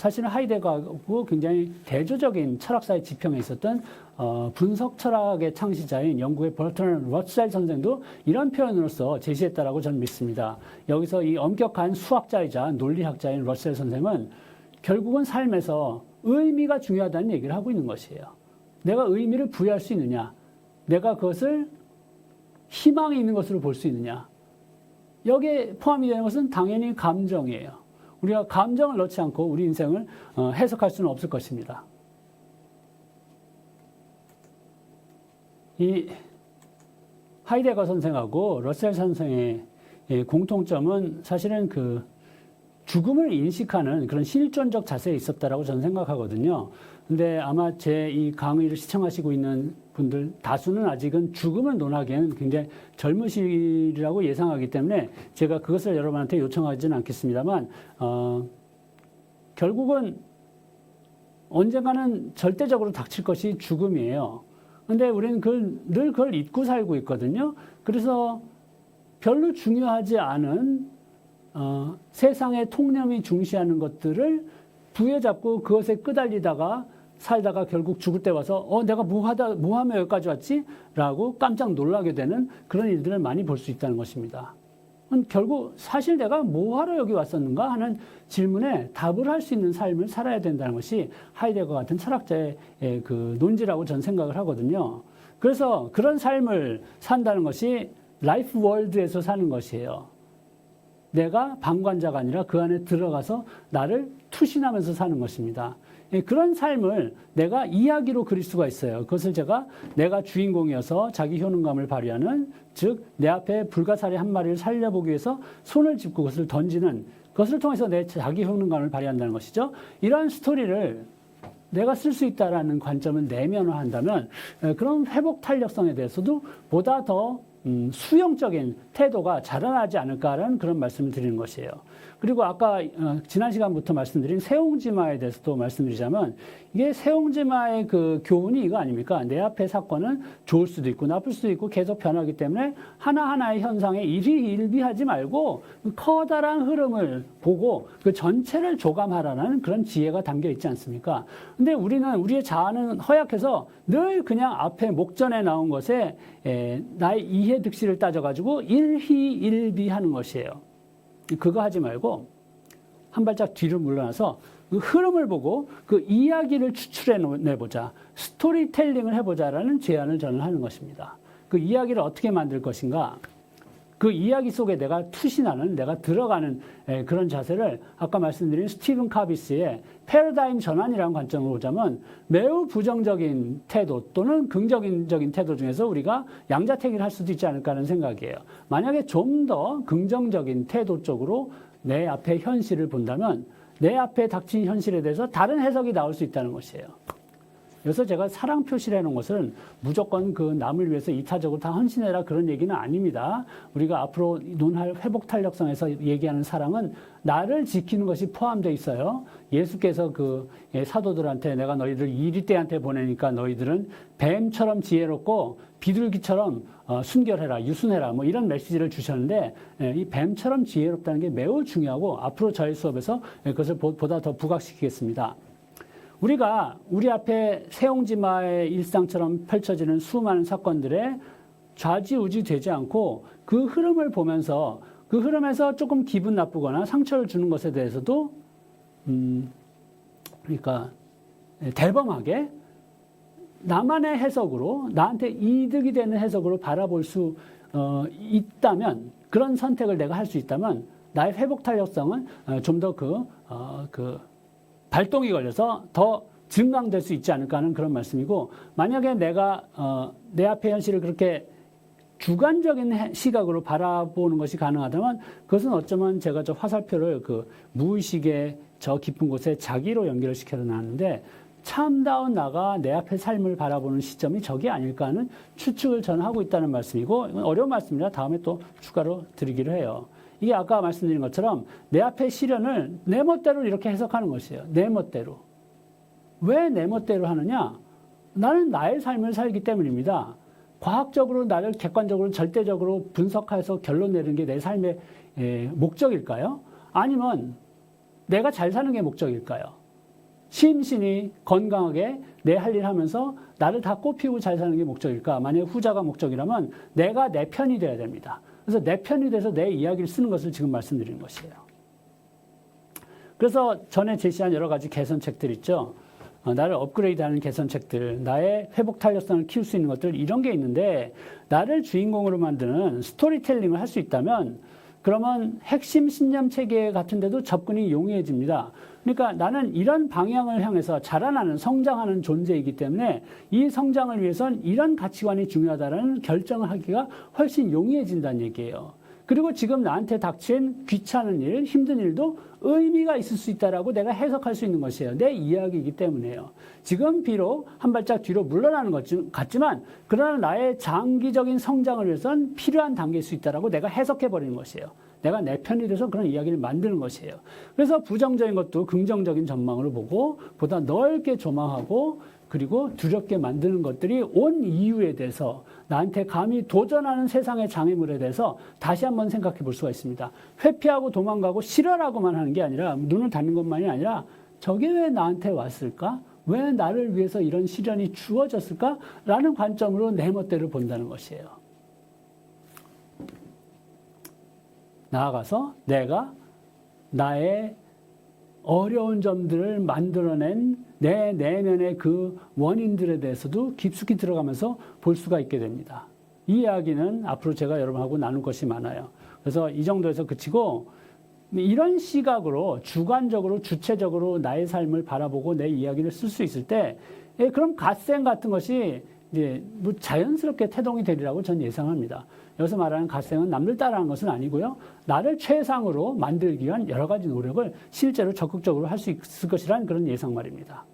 사실은 하이데거하고 굉장히 대조적인 철학사의 지평에 있었던 분석 철학의 창시자인 영국의 버트런 러셀 선생도 이런 표현으로서 제시했다라고 저는 믿습니다. 여기서 이 엄격한 수학자이자 논리학자인 러셀 선생은 결국은 삶에서 의미가 중요하다는 얘기를 하고 있는 것이에요. 내가 의미를 부여할 수 있느냐, 내가 그것을 희망이 있는 것으로 볼 수 있느냐. 여기에 포함이 되는 것은 당연히 감정이에요. 우리가 감정을 넣지 않고 우리 인생을 해석할 수는 없을 것입니다. 이 하이데거 선생하고 러셀 선생의 공통점은 사실은 그 죽음을 인식하는 그런 실존적 자세에 있었다라고 저는 생각하거든요. 근데 아마 제 이 강의를 시청하시고 있는 분들 다수는 아직은 죽음을 논하기에는 굉장히 젊으시리라고 예상하기 때문에 제가 그것을 여러분한테 요청하지는 않겠습니다만, 결국은 언젠가는 절대적으로 닥칠 것이 죽음이에요. 근데 우리는 늘 그걸 잊고 살고 있거든요. 그래서 별로 중요하지 않은 세상의 통념이 중시하는 것들을 부여잡고 그것에 끄달리다가 살다가 결국 죽을 때 와서 내가 뭐 하며 여기까지 왔지? 라고 깜짝 놀라게 되는 그런 일들을 많이 볼 수 있다는 것입니다. 결국 사실 내가 뭐 하러 여기 왔었는가 하는 질문에 답을 할 수 있는 삶을 살아야 된다는 것이 하이데거 같은 철학자의 그 논지라고 저는 생각을 하거든요. 그래서 그런 삶을 산다는 것이 라이프 월드에서 사는 것이에요. 내가 방관자가 아니라 그 안에 들어가서 나를 투신하면서 사는 것입니다. 그런 삶을 내가 이야기로 그릴 수가 있어요. 그것을 내가 주인공이어서 자기 효능감을 발휘하는, 즉 내 앞에 불가사리 한 마리를 살려보기 위해서 손을 짚고 그것을 던지는, 그것을 통해서 내 자기 효능감을 발휘한다는 것이죠. 이러한 스토리를 내가 쓸 수 있다는 관점을 내면화한다면 그런 회복 탄력성에 대해서도 보다 더 수용적인 태도가 자라나지 않을까라는 그런 말씀을 드리는 것이에요. 그리고 아까 지난 시간부터 말씀드린 세옹지마에 대해서도 말씀드리자면, 이게 세옹지마의 그 교훈이 이거 아닙니까? 내 앞의 사건은 좋을 수도 있고 나쁠 수도 있고 계속 변하기 때문에 하나하나의 현상에 일희일비하지 말고 커다란 흐름을 보고 그 전체를 조감하라는 그런 지혜가 담겨 있지 않습니까? 근데 우리의 자아는 허약해서 늘 그냥 앞에 목전에 나온 것에 나의 이해 득실을 따져가지고 일희일비하는 것이에요. 그거 하지 말고 한 발짝 뒤로 물러나서 그 흐름을 보고 그 이야기를 추출해내보자, 스토리텔링을 해보자라는 제안을 저는 하는 것입니다. 그 이야기를 어떻게 만들 것인가, 그 이야기 속에 내가 투신하는, 내가 들어가는 그런 자세를 아까 말씀드린 스티븐 카비스의 패러다임 전환이라는 관점으로 보자면 매우 부정적인 태도 또는 긍정적인 태도 중에서 우리가 양자택일을 할 수도 있지 않을까 하는 생각이에요. 만약에 좀 더 긍정적인 태도 쪽으로 내 앞에 현실을 본다면 내 앞에 닥친 현실에 대해서 다른 해석이 나올 수 있다는 것이에요. 그래서 제가 사랑 표시를 해놓은 것은 무조건 그 남을 위해서 이타적으로 다 헌신해라 그런 얘기는 아닙니다. 우리가 앞으로 논할 회복 탄력성에서 얘기하는 사랑은 나를 지키는 것이 포함되어 있어요. 예수께서 그 사도들한테 내가 너희들 이리떼한테 보내니까 너희들은 뱀처럼 지혜롭고 비둘기처럼 순결해라, 유순해라 뭐 이런 메시지를 주셨는데, 이 뱀처럼 지혜롭다는 게 매우 중요하고 앞으로 저희 수업에서 그것을 보다 더 부각시키겠습니다. 우리가 우리 앞에 세옹지마의 일상처럼 펼쳐지는 수많은 사건들에 좌지우지 되지 않고 그 흐름을 보면서 그 흐름에서 조금 기분 나쁘거나 상처를 주는 것에 대해서도 그러니까 대범하게 나만의 해석으로, 나한테 이득이 되는 해석으로 바라볼 수 있다면, 그런 선택을 내가 할 수 있다면 나의 회복 탄력성은 좀 더 발동이 걸려서 더 증강될 수 있지 않을까 하는 그런 말씀이고, 만약에 내가 내 앞의 현실을 그렇게 주관적인 시각으로 바라보는 것이 가능하다면 그것은 어쩌면 제가 저 화살표를 그 무의식의 저 깊은 곳에 자기로 연결을 시켜놨는데, 참다운 나가 내 앞의 삶을 바라보는 시점이 저게 아닐까 하는 추측을 저는 하고 있다는 말씀이고, 이건 어려운 말씀이라 다음에 또 추가로 드리기로 해요. 이게 아까 말씀드린 것처럼 내 앞의 시련을 내 멋대로 이렇게 해석하는 것이에요. 내 멋대로. 왜 내 멋대로 하느냐? 나는 나의 삶을 살기 때문입니다. 과학적으로 나를 객관적으로 절대적으로 분석해서 결론 내는 게 내 삶의 목적일까요? 아니면 내가 잘 사는 게 목적일까요? 심신이 건강하게 내 할 일 하면서 나를 다 꽃피우고 잘 사는 게 목적일까? 만약에 후자가 목적이라면 내가 내 편이 돼야 됩니다. 그래서 내 편이 돼서 내 이야기를 쓰는 것을 지금 말씀드리는 것이에요. 그래서 전에 제시한 여러 가지 개선책들 있죠. 나를 업그레이드하는 개선책들, 나의 회복 탄력성을 키울 수 있는 것들, 이런 게 있는데 나를 주인공으로 만드는 스토리텔링을 할 수 있다면 그러면 핵심 신념 체계 같은 데도 접근이 용이해집니다. 그러니까 나는 이런 방향을 향해서 자라나는, 성장하는 존재이기 때문에 이 성장을 위해선 이런 가치관이 중요하다는 결정을 하기가 훨씬 용이해진다는 얘기예요. 그리고 지금 나한테 닥친 귀찮은 일, 힘든 일도 의미가 있을 수 있다라고 내가 해석할 수 있는 것이에요. 내 이야기이기 때문에요. 지금 비록 한 발짝 뒤로 물러나는 것 같지만 그러나 나의 장기적인 성장을 위해서는 필요한 단계일 수 있다라고 내가 해석해버리는 것이에요. 내가 내 편이 돼서 그런 이야기를 만드는 것이에요. 그래서 부정적인 것도 긍정적인 전망으로 보고 보다 넓게 조망하고 그리고 두렵게 만드는 것들이 온 이유에 대해서 나한테 감히 도전하는 세상의 장애물에 대해서 다시 한번 생각해 볼 수가 있습니다. 회피하고 도망가고 싫어라고만 하는 게 아니라 눈을 닫는 것만이 아니라 저게 왜 나한테 왔을까? 왜 나를 위해서 이런 시련이 주어졌을까? 라는 관점으로 내 멋대로 본다는 것이에요. 나아가서 내가 나의 어려운 점들을 만들어낸 내 내면의 그 원인들에 대해서도 깊숙이 들어가면서 볼 수가 있게 됩니다. 이 이야기는 앞으로 제가 여러분하고 나눌 것이 많아요. 그래서 이 정도에서 그치고 이런 시각으로 주관적으로 주체적으로 나의 삶을 바라보고 내 이야기를 쓸 수 있을 때 그럼 갓생 같은 것이 이제 뭐 자연스럽게 태동이 되리라고 전 예상합니다. 여기서 말하는 갓생은 남들 따라하는 것은 아니고요. 나를 최상으로 만들기 위한 여러 가지 노력을 실제로 적극적으로 할 수 있을 것이라는 그런 예상 말입니다.